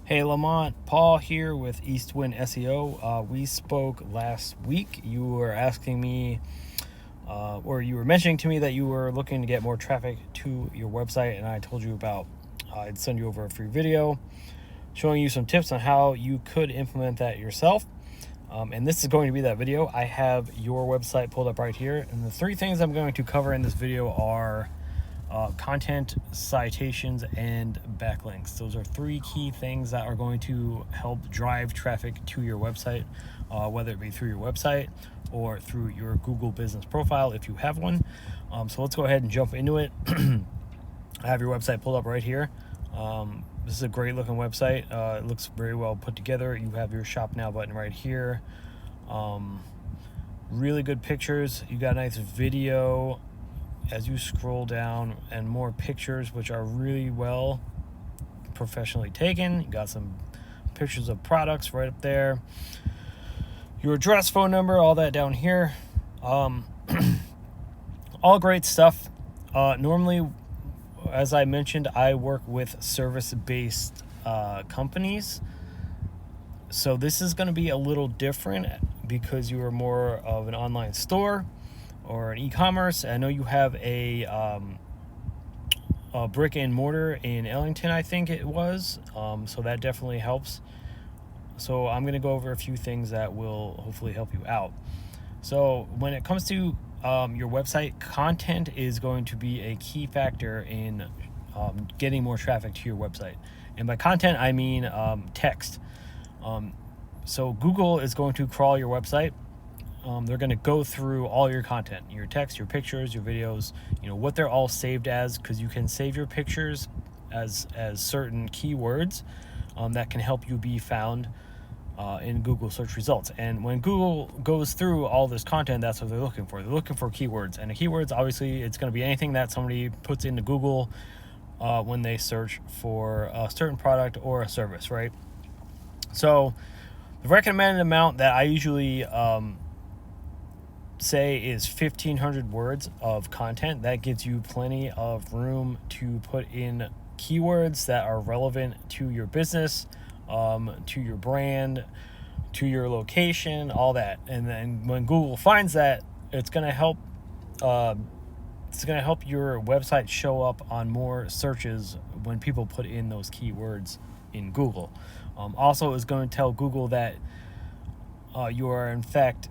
Hey Lamont, Paul here with Eastwind SEO. We spoke last week. You were asking me, or you were mentioning to me that you were looking to get more traffic to your website, and I told you about I'd send you over a free video showing you some tips on how you could implement that yourself. And this is going to be that video. I have your website pulled up right here, and the three things I'm going to cover in this video are content, citations, and backlinks. Those are three key things that are going to help drive traffic to your website, whether it be through your website or through your Google business profile if you have one. So let's go ahead and jump into it. I have your website pulled up right here. This is a great looking website. It looks very well put together. You have your shop now button right here. Really good pictures. You got a nice video as you scroll down, and more pictures which are really well professionally taken. You got some pictures of products right up there, your address, phone number, all that down here. All great stuff. Normally, as I mentioned, I work with service-based companies, so this is going to be a little different because you are more of an online store or an e-commerce. I know you have a brick and mortar in Ellenton, I think it was, so that definitely helps. So I'm going to go over a few things that will hopefully help you out. So when it comes to your website, content is going to be a key factor in getting more traffic to your website. And by content, I mean text. So Google is going to crawl your website. They're going to go through all your content, your text, your pictures, your videos, what they're all saved as, because you can save your pictures as certain keywords that can help you be found in Google search results. And when Google goes through all this content, that's what they're looking for. They're looking for keywords, and the keywords, obviously, it's going to be anything that somebody puts into Google when they search for a certain product or a service, right? So the recommended amount that I usually say is 1,500 words of content. That gives you plenty of room to put in keywords that are relevant to your business, to your brand, to your location, all that. And then when Google finds that, it's going to help your website show up on more searches when people put in those keywords in Google. Also, it's going to tell Google that you are in fact,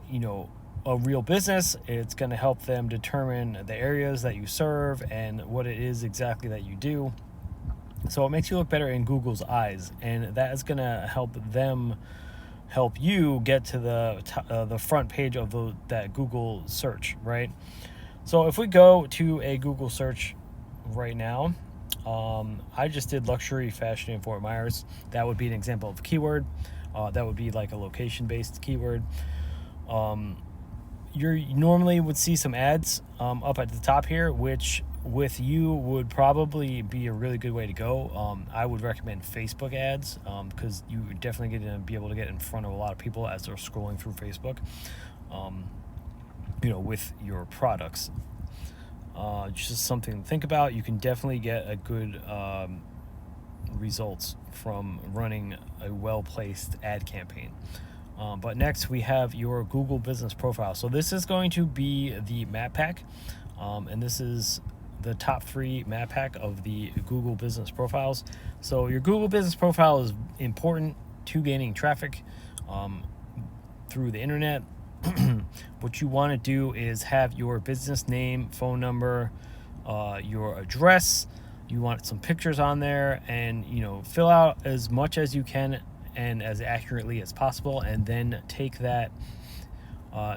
a real business. It's going to help them determine the areas that you serve and what it is exactly that you do. So it makes you look better in Google's eyes, and that is going to help you get to the front page of that Google search, right? So if we go to a Google search right now, I just did luxury fashion in Fort Myers. That would be an example of a keyword. That would be like a location-based keyword. You normally would see some ads up at the top here, which with you would probably be a really good way to go. I would recommend Facebook ads because you definitely going to be able to get in front of a lot of people as they're scrolling through Facebook, with your products. Just something to think about. You can definitely get a good results from running a well-placed ad campaign. But next we have your Google business profile. So this is going to be the map pack, and this is the top 3 map pack of the Google business profiles. So your Google business profile is important to gaining traffic through the internet. What you want to do is have your business name, phone number, your address. You want some pictures on there, and fill out as much as you can and as accurately as possible, and then take that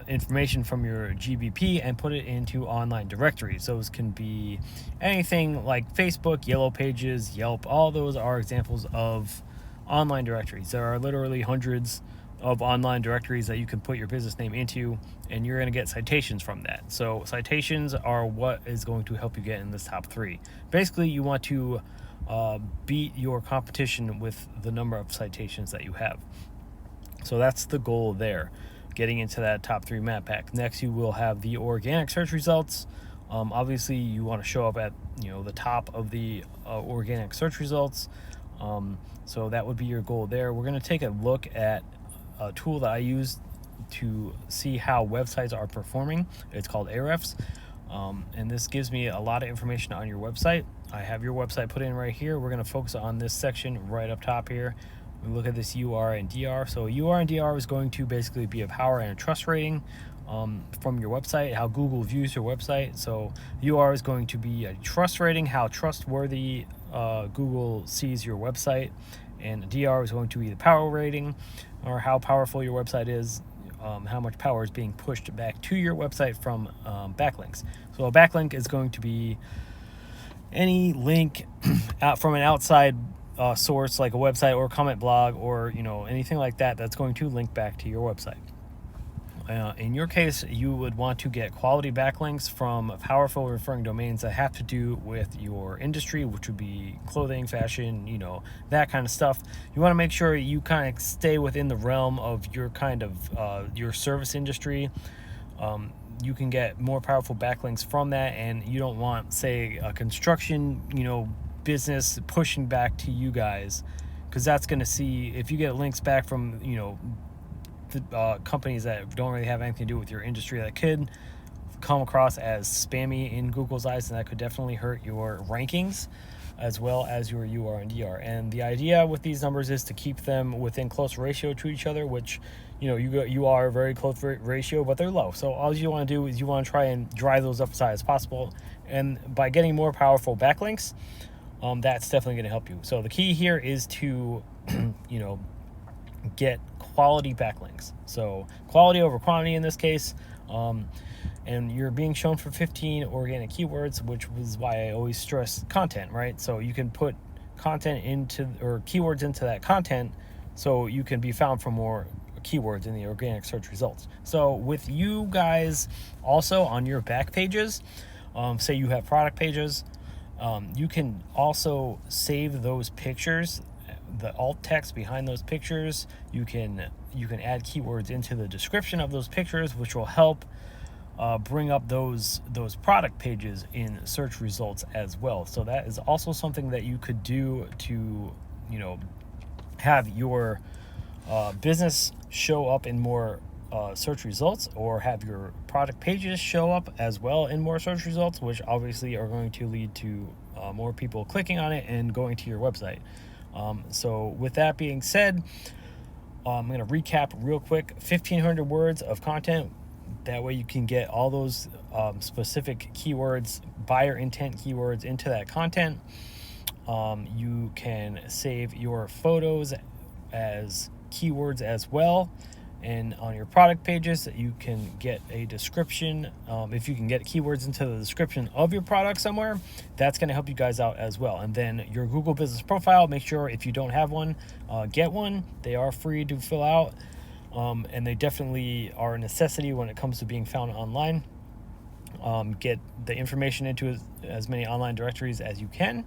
information from your GBP and put it into online directories. Those can be anything like Facebook, Yellow Pages, Yelp. All those are examples of online directories. There are literally hundreds of online directories that you can put your business name into, and you're going to get citations from that. So citations are what is going to help you get in this top 3. Basically, you want to beat your competition with the number of citations that you have. So that's the goal there, getting into that top 3 map pack. Next, you will have the organic search results. Obviously, you want to show up at the top of the organic search results. So that would be your goal there. We're going to take a look at a tool that I use to see how websites are performing. It's called Ahrefs, and this gives me a lot of information on your website. I have your website put in right here. We're going to focus on this section right up top here. We look at this UR and DR. So UR and DR is going to basically be a power and a trust rating from your website, how Google views your website. So UR is going to be a trust rating, how trustworthy Google sees your website, and DR is going to be the power rating, or how powerful your website is, how much power is being pushed back to your website from backlinks. So a backlink is going to be any link out from an outside source, like a website or a comment blog, or anything like that, that's going to link back to your website. In your case, you would want to get quality backlinks from powerful referring domains that have to do with your industry, which would be clothing, fashion, that kind of stuff. You want to make sure you kind of stay within the realm of your kind of your service industry. You can get more powerful backlinks from that, and you don't want, say, a construction, business pushing back to you guys, because that's going to see, if you get links back from, the companies that don't really have anything to do with your industry, that could come across as spammy in Google's eyes, and that could definitely hurt your rankings as well as your UR and DR. And the idea with these numbers is to keep them within close ratio to each other, which you are a very close ratio, but they're low. So all you want to do is you want to try and drive those up as high as possible, and by getting more powerful backlinks, that's definitely going to help you. So the key here is to get quality backlinks. So quality over quantity in this case, and you're being shown for 15 organic keywords, which was why I always stress content, right? So you can put content into, or keywords into that content, so you can be found for more keywords in the organic search results. So with you guys also on your back pages, say you have product pages, you can also save those pictures, the alt text behind those pictures. You can add keywords into the description of those pictures, which will help bring up those product pages in search results as well. So that is also something that you could do to have your business show up in more search results, or have your product pages show up as well in more search results, which obviously are going to lead to more people clicking on it and going to your website. So with that being said, I'm going to recap real quick. 1,500 words of content. That way you can get all those specific keywords, buyer intent keywords, into that content. You can save your photos as keywords as well. And on your product pages, you can get a description. If you can get keywords into the description of your product somewhere, that's going to help you guys out as well. And then your Google Business Profile, make sure if you don't have one, get one. They are free to fill out, and they definitely are a necessity when it comes to being found online. Get the information into as many online directories as you can,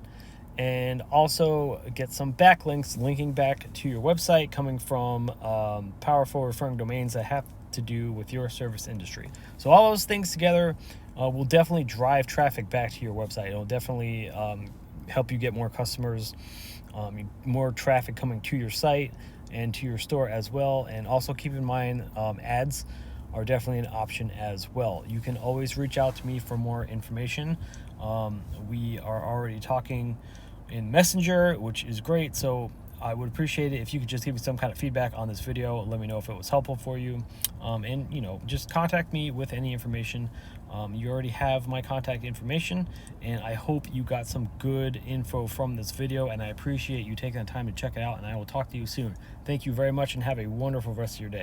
and also get some backlinks linking back to your website, coming from powerful referring domains that have to do with your service industry. So all those things together will definitely drive traffic back to your website. It'll definitely help you get more customers, more traffic coming to your site and to your store as well. And also keep in mind, ads are definitely an option as well. You can always reach out to me for more information. We are already talking in Messenger, which is great. So I would appreciate it if you could just give me some kind of feedback on this video. Let me know if it was helpful for you. And just contact me with any information. You already have my contact information, and I hope you got some good info from this video, and I appreciate you taking the time to check it out, and I will talk to you soon. Thank you very much, and have a wonderful rest of your day.